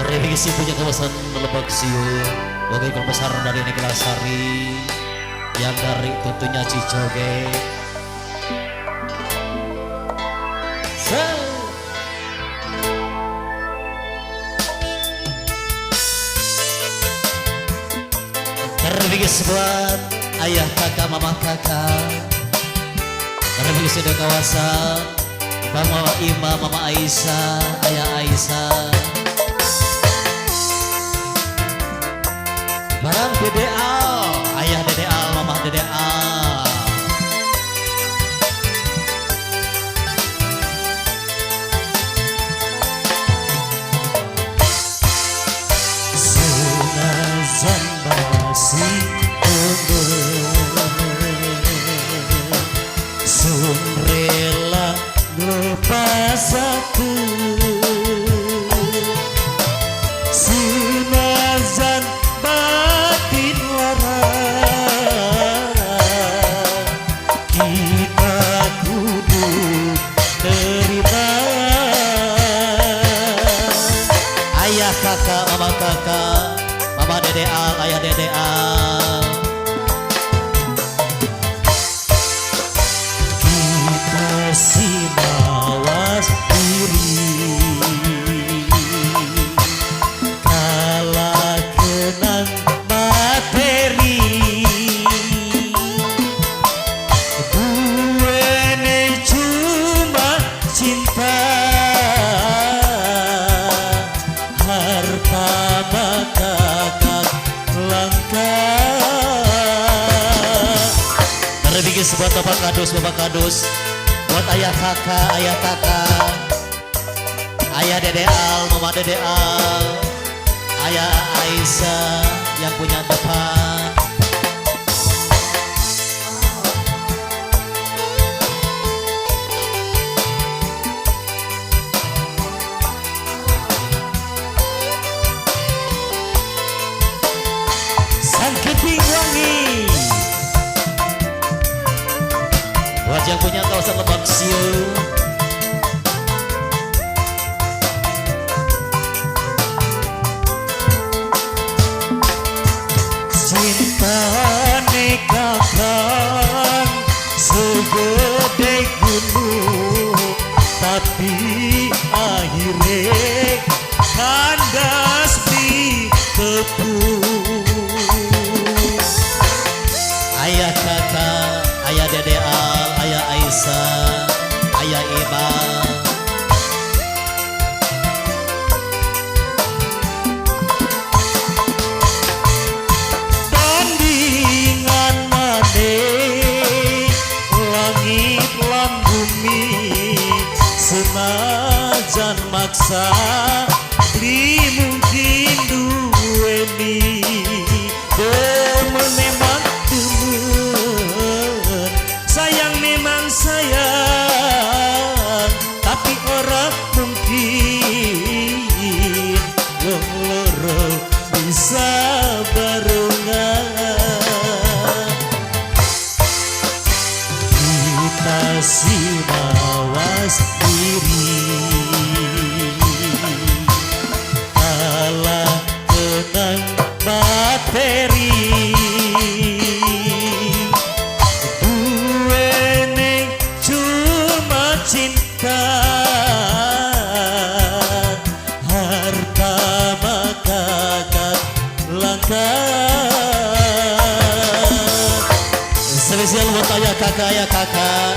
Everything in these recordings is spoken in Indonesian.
Revisi punya kawasan Lebak Siu, wakil besar dari Negara Sari, yang dari tentunya Cicoge. Terbikin buat ayah kakak mama kakak, terbikin sudah kawasan Mama Ima mama Aisyah ayah Aisyah. Barang Dede Al, ayah Dede Al, mama Dede Al. Sunazan basi sun rela lepas aku sunazan batin lara kita kudu terima. Ayah kakak mama Dede Al, ayah Dede Al. Kita si mawas diri kalah kenang materi buene cuma cinta harta bakak langkah. Terbikin sebuah bapak kadus buat ayah kakak ayah Dede Al, mama Dede Al, ayah Aisyah yang punya depan. Sang Keping Wangi buat yang punya kawasan Lebak Siu. Cinta nekakan segede gunung, tapi akhirnya kandas di tepung. Ayah kakak, ayah Dede Al, ayah Aisyah, ayah Ima. Tandingan mane langit lan bumi senajan maksa li mungkin duweni demen memang demen sayang memang sayang tapi orang mungkin wong loro bisa barengan. Kita si mawas diri kalah kenang materi duene cuma cinta harta makakak langkah. Spesial buat ayah kakak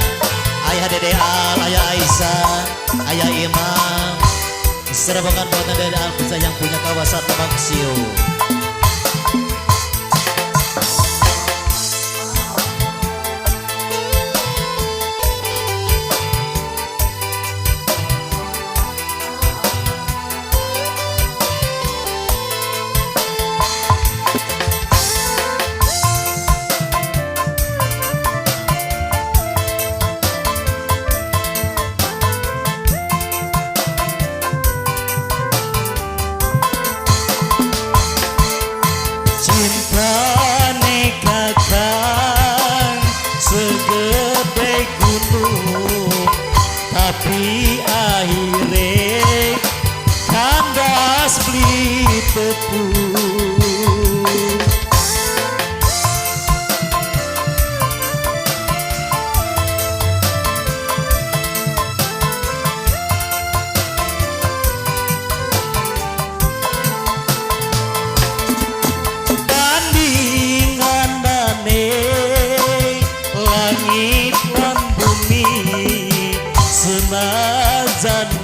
ayah Dede Al, ayah Aisyah, ayah Imam. Serbangan buat Dede Al yang punya kawasan Lebak Siu.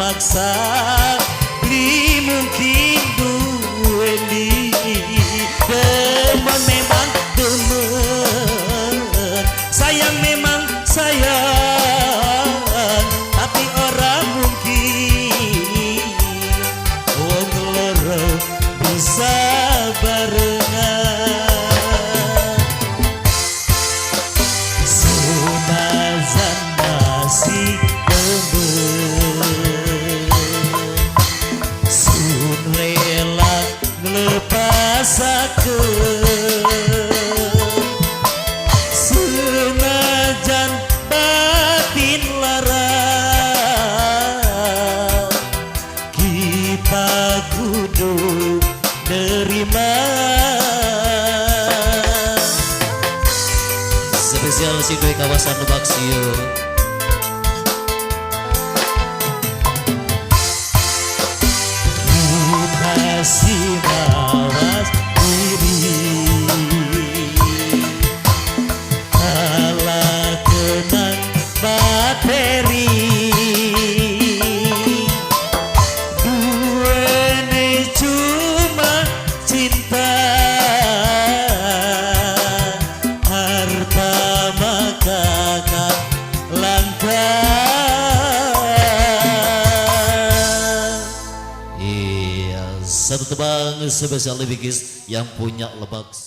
maksa li mungkin duweni demen memang demen sayang memang sayang tapi orang mungkin wong loro bisa barengan sunazan masih sun rela ngelepasakeun senajan batin lara kita kudu nerima spesial si gue kawasan Lebak Siung. Kasih mawas diri kalah kenang materi duene cuma cinta harta maka langka. Satu tebang spesial Lebigis yang punya Lebak Siung.